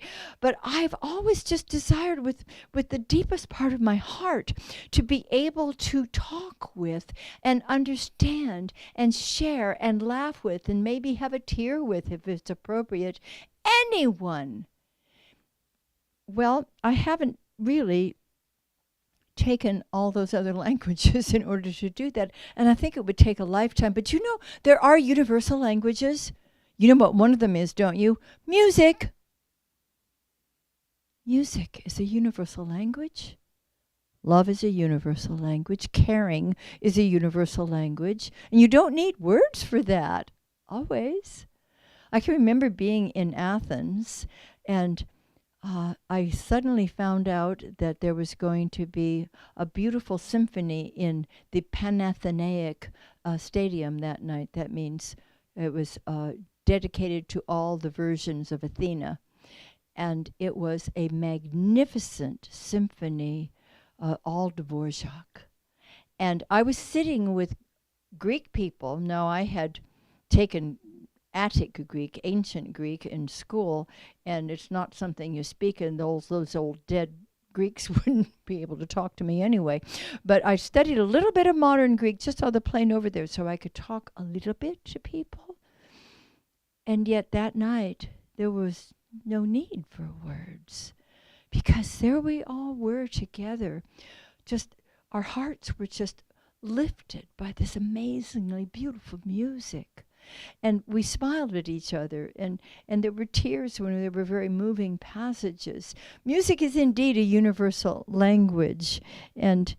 I've always just desired with the deepest part of my heart to be able to talk with and understand and share and laugh with and maybe have a tear with, if it's appropriate, anyone. Well, I haven't really taken all those other languages in order to do that, and I think it would take a lifetime. But you know, there are universal languages. You know what one of them is, don't you? Music. Music is a universal language. Love is a universal language. Caring is a universal language. And you don't need words for that, always. I can remember being in Athens, and I suddenly found out that there was going to be a beautiful symphony in the Panathenaic Stadium that night. That means it was dedicated to all the versions of Athena. And it was a magnificent symphony, all Dvorak. And I was sitting with Greek people. Now, I had taken Attic Greek, ancient Greek in school, and it's not something you speak, and those old dead Greeks wouldn't be able to talk to me anyway. But I studied a little bit of modern Greek just on the plane over there so I could talk a little bit to people. And yet that night, there was no need for words, because there we all were together. Just our hearts were just lifted by this amazingly beautiful music. And we smiled at each other, and there were tears when there were very moving passages. Music is indeed a universal language, and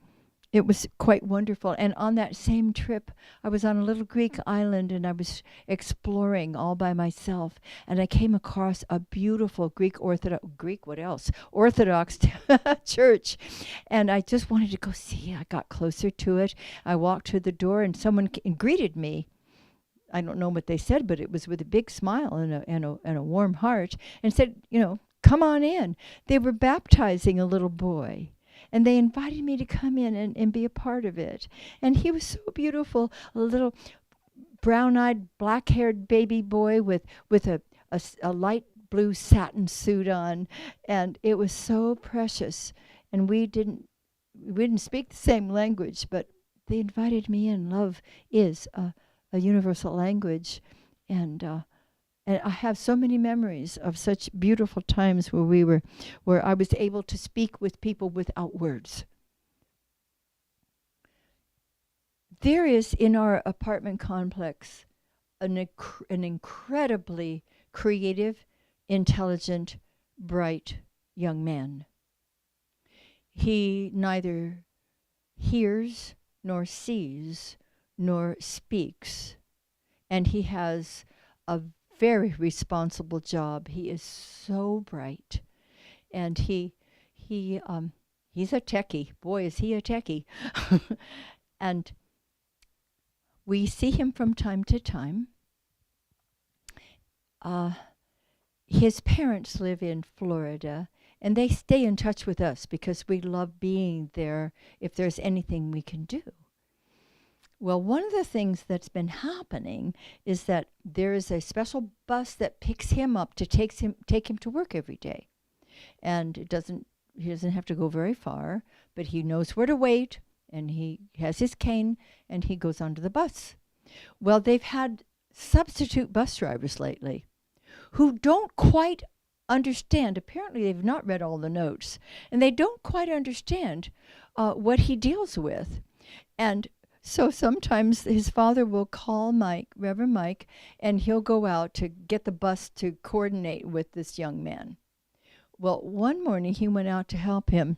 it was quite wonderful. And on that same trip, I was on a little Greek island, and I was exploring all by myself, and I came across a beautiful Orthodox church, and I just wanted to go see it. I got closer to it. I walked to the door, and someone greeted me. I don't know what they said, but it was with a big smile and a warm heart, and said, come on in. They were baptizing a little boy, and they invited me to come in and be a part of it. And he was so beautiful, a little brown-eyed, black-haired baby boy with a light blue satin suit on, and it was so precious. And we didn't speak the same language, but they invited me in. Love is a universal language, and I have so many memories of such beautiful times where I was able to speak with people without words. There is in our apartment complex an incredibly creative, intelligent, bright young man. He neither hears nor sees nor speaks, and he has a very responsible job. He is so bright, and he's a techie. Boy, is he a techie. And we see him from time to time. His parents live in Florida, and they stay in touch with us because we love being there if there's anything we can do. Well, one of the things that's been happening is that there is a special bus that picks him up to take him to work every day. And he doesn't have to go very far, but he knows where to wait, and he has his cane, and he goes onto the bus. Well, they've had substitute bus drivers lately who don't quite understand. Apparently, they've not read all the notes, and they don't quite understand what he deals with. And so sometimes his father will call Reverend Mike, and he'll go out to get the bus to coordinate with this young man. Well, one morning he went out to help him,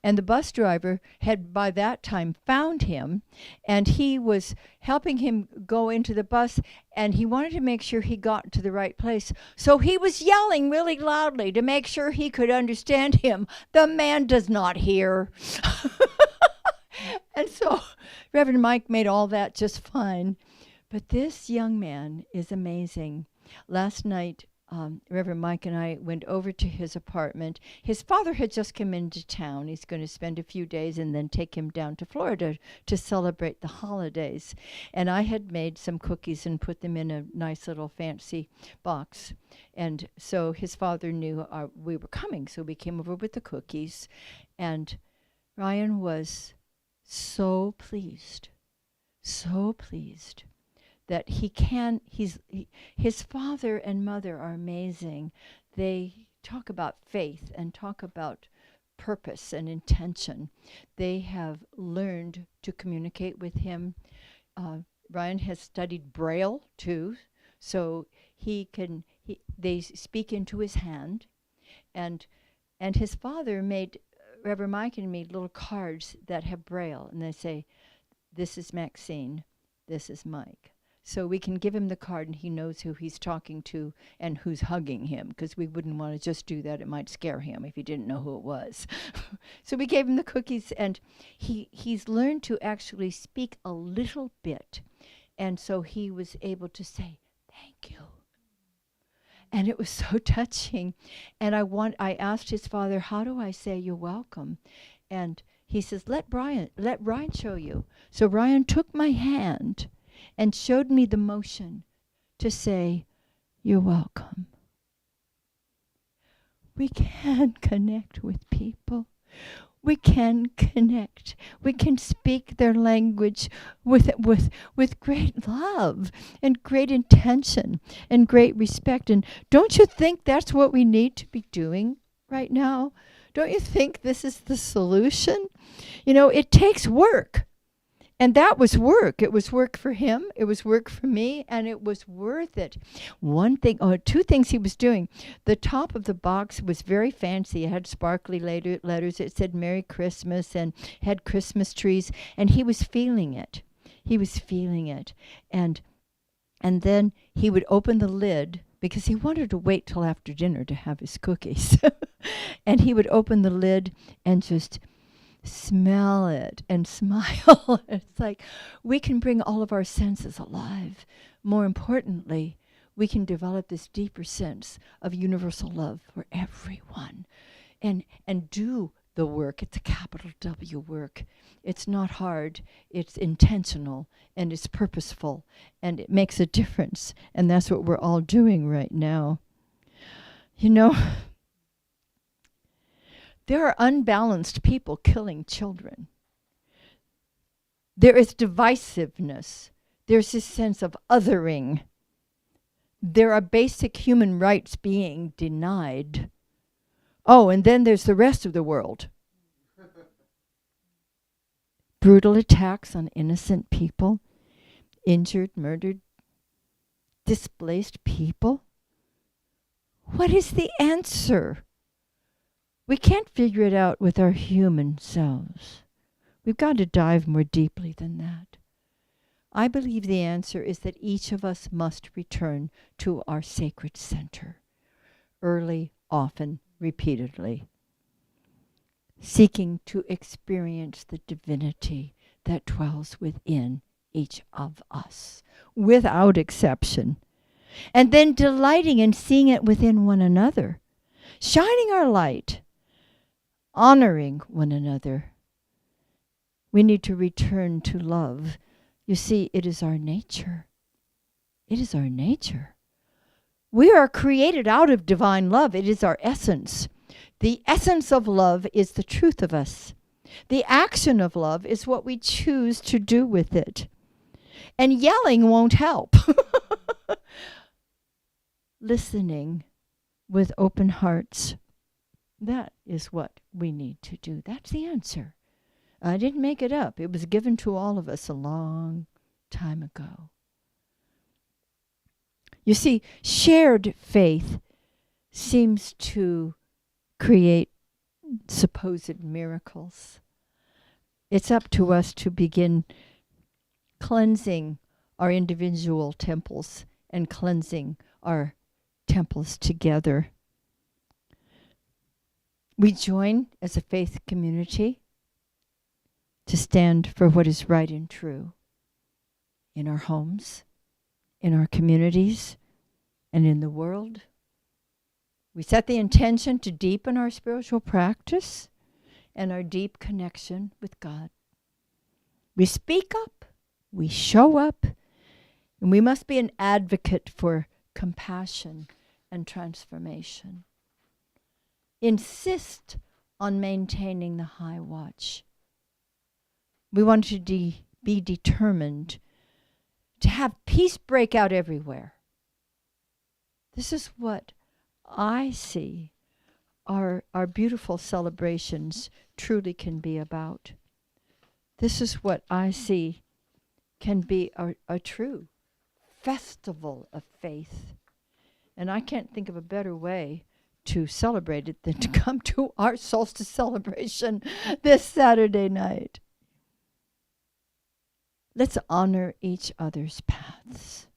and the bus driver had by that time found him, and he was helping him go into the bus, and he wanted to make sure he got to the right place. So he was yelling really loudly to make sure he could understand him. The man does not hear. And so Reverend Mike made all that just fine. But this young man is amazing. Last night, Reverend Mike and I went over to his apartment. His father had just come into town. He's going to spend a few days and then take him down to Florida to celebrate the holidays. And I had made some cookies and put them in a nice little fancy box. And so his father knew we were coming, so we came over with the cookies. And Ryan was so pleased that his father and mother are amazing. They talk about faith and talk about purpose and intention. They have learned to communicate with him. Ryan has studied Braille too, so they speak into his hand, and And his father made, Reverend Mike and me, little cards that have Braille, and they say, this is Maxine, this is Mike. So we can give him the card and he knows who he's talking to and who's hugging him, because we wouldn't want to just do that. It might scare him if he didn't know who it was. So we gave him the cookies, and he's learned to actually speak a little bit. And so he was able to say, thank you. And it was so touching. And I asked his father, how do I say you're welcome? And he says, let Ryan show you. So Ryan took my hand and showed me the motion to say, you're welcome. We can connect with people. We can connect. We can speak their language with great love and great intention and great respect. And don't you think that's what we need to be doing right now? Don't you think this is the solution? You know, it takes work. And that was work. It was work for him. It was work for me. And it was worth it. Two things he was doing. The top of the box was very fancy. It had sparkly letters. It said Merry Christmas and had Christmas trees. And he was feeling it. He was feeling it. And then he would open the lid, because he wanted to wait till after dinner to have his cookies. And he would open the lid and just smell it and smile. It's like we can bring all of our senses alive. More importantly, we can develop this deeper sense of universal love for everyone and do the work. It's a capital W work. It's not hard. It's intentional and it's purposeful and it makes a difference. And that's what we're all doing right now. You know, there are unbalanced people killing children. There is divisiveness. There's this sense of othering. There are basic human rights being denied. Oh, and then there's the rest of the world. Brutal attacks on innocent people, injured, murdered, displaced people. What is the answer? We can't figure it out with our human selves. We've got to dive more deeply than that. I believe the answer is that each of us must return to our sacred center, early, often, repeatedly, seeking to experience the divinity that dwells within each of us, without exception, and then delighting in seeing it within one another, shining our light, honoring one another. We need to return to love. You see, it is our nature. It is our nature. We are created out of divine love. It is our essence. The essence of love is the truth of us. The action of love is what we choose to do with it. And yelling won't help. Listening with open hearts. That is what we need to do. That's the answer. I didn't make it up. It was given to all of us a long time ago. You see, shared faith seems to create supposed miracles. It's up to us to begin cleansing our individual temples and cleansing our temples together. We join as a faith community to stand for what is right and true in our homes, in our communities, and in the world. We set the intention to deepen our spiritual practice and our deep connection with God. We speak up, we show up, and we must be an advocate for compassion and transformation. Insist on maintaining the high watch. We want to be determined to have peace break out everywhere. This is what I see our beautiful celebrations truly can be about. This is what I see can be a true festival of faith. And I can't think of a better way to celebrate it than to come to our solstice celebration this Saturday night. Let's honor each other's paths.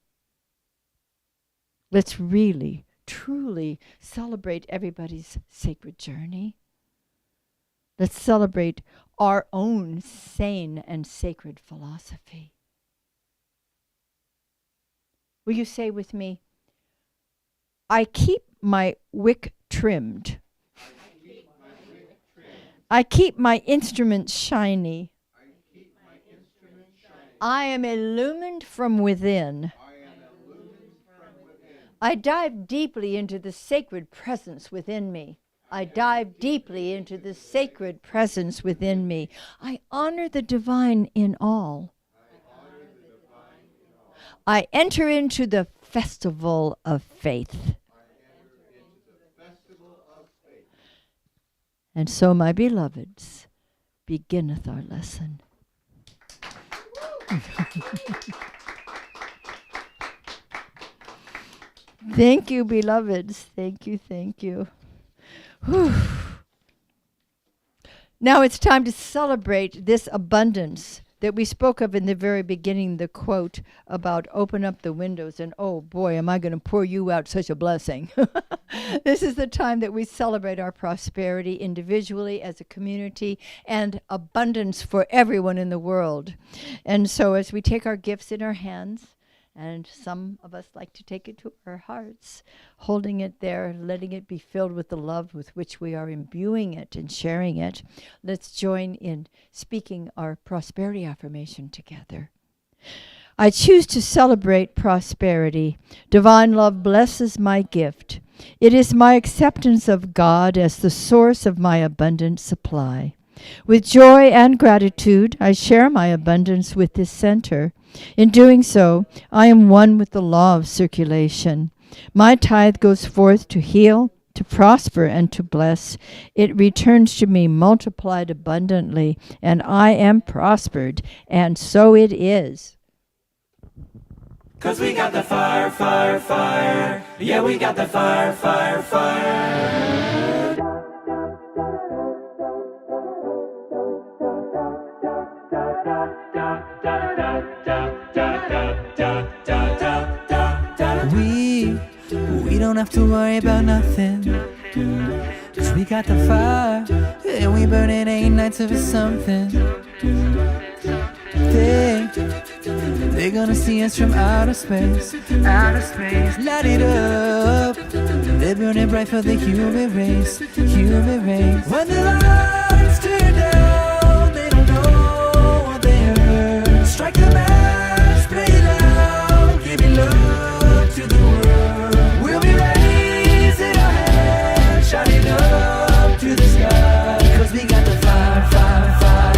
Let's really, truly celebrate everybody's sacred journey. Let's celebrate our own sane and sacred philosophy. Will you say with me, I keep my wick trimmed. I keep my instruments shiny. I am illumined from within. I dive deeply into the sacred presence within me. I dive deeply into the sacred presence within me. I honor the divine in all. I enter into the festival of faith. And so, my beloveds, beginneth our lesson. Thank you, beloveds. Thank you, thank you. Whew. Now it's time to celebrate this abundance that we spoke of in the very beginning, the quote about open up the windows and, oh boy, am I going to pour you out such a blessing. This is the time that we celebrate our prosperity individually, as a community, and abundance for everyone in the world. And so as we take our gifts in our hands, and some of us like to take it to our hearts, holding it there, letting it be filled with the love with which we are imbuing it and sharing it. Let's join in speaking our prosperity affirmation together. I choose to celebrate prosperity. Divine love blesses my gift. It is my acceptance of God as the source of my abundant supply. With joy and gratitude, I share my abundance with this center. In doing so, I am one with the law of circulation. My tithe goes forth to heal, to prosper, and to bless. It returns to me multiplied abundantly, and I am prospered, and so it is. 'Cause we got the fire, fire, fire. Yeah, we got the fire, fire, fire. We don't have to worry about nothing, 'cause we got the fire, and we burn it 8 nights if it's something. They're gonna see us from outer space, light it up. They're burning bright for the human race, human race. When the lights turn down, they don't know what they heard. Strike the match, play it loud, give it love to the world. We'll be raising our hands, shining up to the sky. 'Cause we got the fire, fire, fire.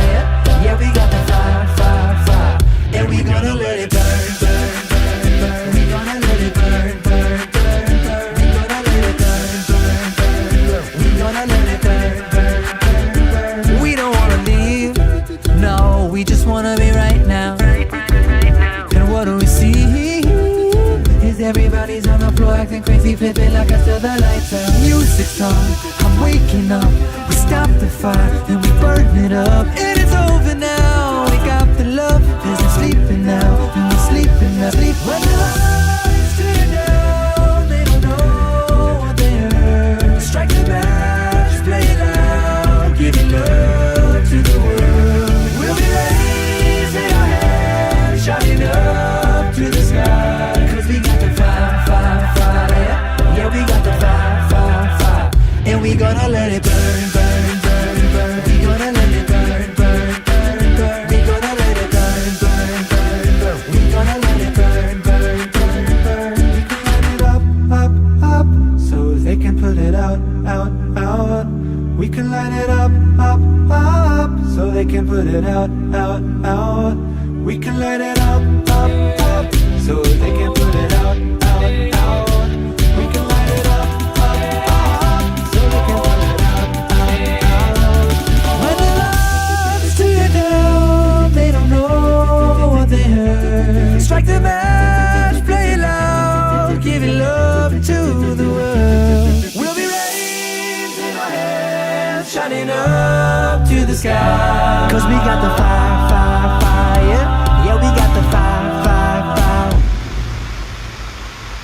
Yeah, we got the fire, fire, fire. And we gonna let it burn, burn, burn, burn. We gonna let it burn, burn, burn, burn. We gonna let it burn, burn, burn, burn. We gonna let it burn, burn, burn, burn. We don't wanna leave, no, we just wanna be right now. And what do we see? Is everybody's on the floor acting crazy, flipping like I saw the lights out. Music's on, I'm waking up. We stop the fire, then we burn it up. And it's over now, we got the love. There's no sleeping now, and we're sleeping now. Sleep when the lights turn down, they don't know what they heard. Strike the match, play it loud, give it love to the world. We'll be raising our hands, shining up to the sky. 'Cause we got the fire, fire, fire. Yeah, we got the fire, fire, fire. And we gonna let it burn, burn, burn, burn. We gonna let it burn, burn, burn, burn. We gonna let it burn, burn, burn, burn. We gonna let it burn, burn, burn, burn. We can light it up, up, up, so they can put it out, out, out. We can light it up, up, up, so they can put it out, out, out. We can light it up, up, up, so they can put it out, out, out. We can light it up, up, so they can put it out, out, out. When the lights turn down, they don't know what they heard. Strike the match, play it loud, give it love to the world. We'll be ready. up to the sky. 'Cause we got the fire, fire, fire. Yeah, we got the fire, fire, fire.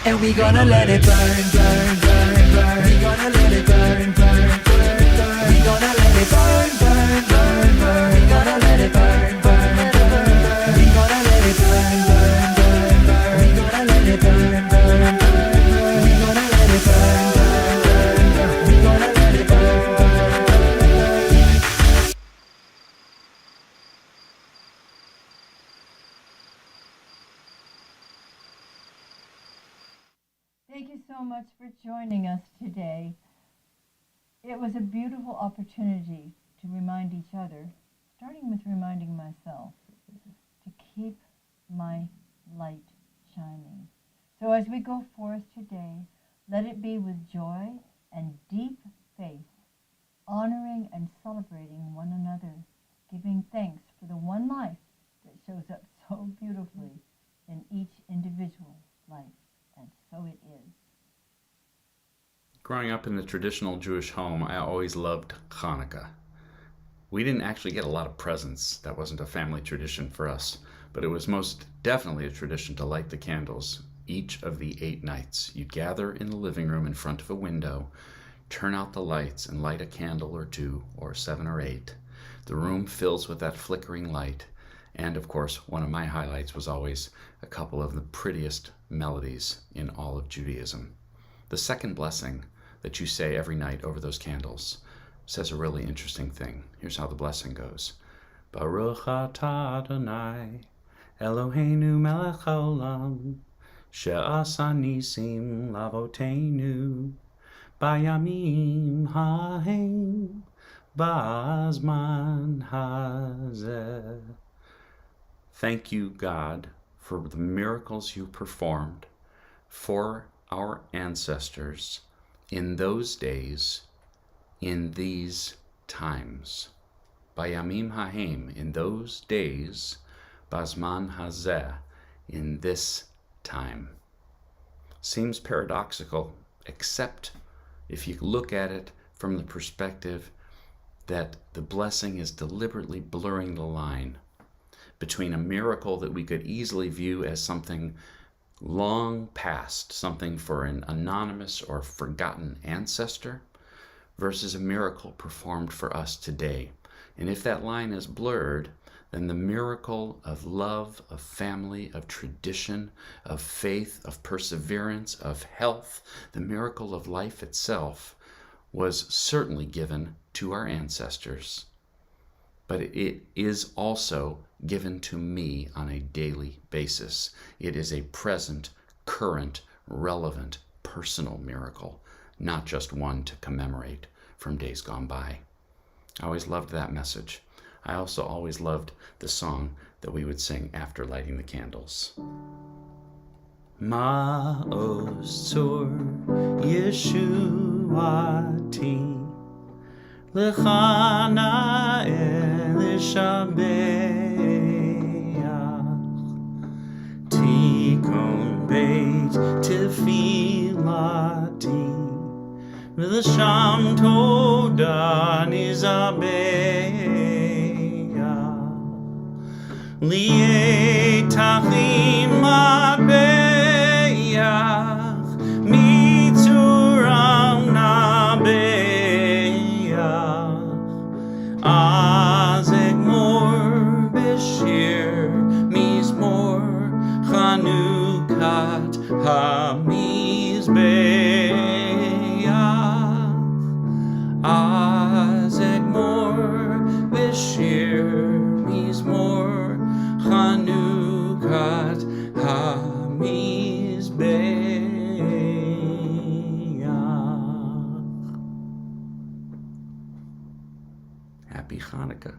And we gonna let it burn, burn, burn, burn. We gonna let it burn, burn, burn, burn. We gonna let it burn, burn, burn, burn. We gonna let it burn, burn, burn, burn. We gonna let it burn, burn, burn, burn. We gonna let it burn, burn, burn, burn. We gonna let it burn, burn, burn, burn. We gonna let it burn, burn, burn. Thank you so much for joining us today. It was a beautiful opportunity to remind each other, starting with reminding myself, to keep my light shining. So as we go forth today, let it be with joy and deep faith, honoring and celebrating one another, giving thanks for the one life that shows up so beautifully in each individual life. And so it is. Growing up in the traditional Jewish home, I always loved Hanukkah. We didn't actually get a lot of presents. That wasn't a family tradition for us, but it was most definitely a tradition to light the candles each of the 8 nights. You'd gather in the living room in front of a window, turn out the lights, and light a candle or 2 or 7 or 8. The room fills with that flickering light. And of course, one of my highlights was always a couple of the prettiest melodies in all of Judaism. The second blessing that you say every night over those candles says a really interesting thing. Here's how the blessing goes. Baruch atah Adonai, Eloheinu melech haolam, she'asa nisim lavoteinu, bayamim hahem, ba'azman hazeh. Thank you, God, for the miracles you performed for our ancestors in those days, in these times. Bayamim hahem, in those days, Bazman hazeh, in this time. Seems paradoxical, except if you look at it from the perspective that the blessing is deliberately blurring the line between a miracle that we could easily view as something long past, something for an anonymous or forgotten ancestor, versus a miracle performed for us today. And if that line is blurred, then the miracle of love, of family, of tradition, of faith, of perseverance, of health, the miracle of life itself was certainly given to our ancestors. But it is also given to me on a daily basis. It is a present, current, relevant, personal miracle, not just one to commemorate from days gone by. I always loved that message. I also always loved the song that we would sing after lighting the candles. Ma'os tzur Yeshuati L'chana Elishabeach Tikon Beit Tefilati V'Sham Toda Nizabeach Li'etachim Ma'beach Mitzuram Nabeach Azegmor Beshir Mizmor Chanukat HaMizbeach Azegmor Beshir Mizmor Chanukat HaMizbeach. Happy Hanukkah.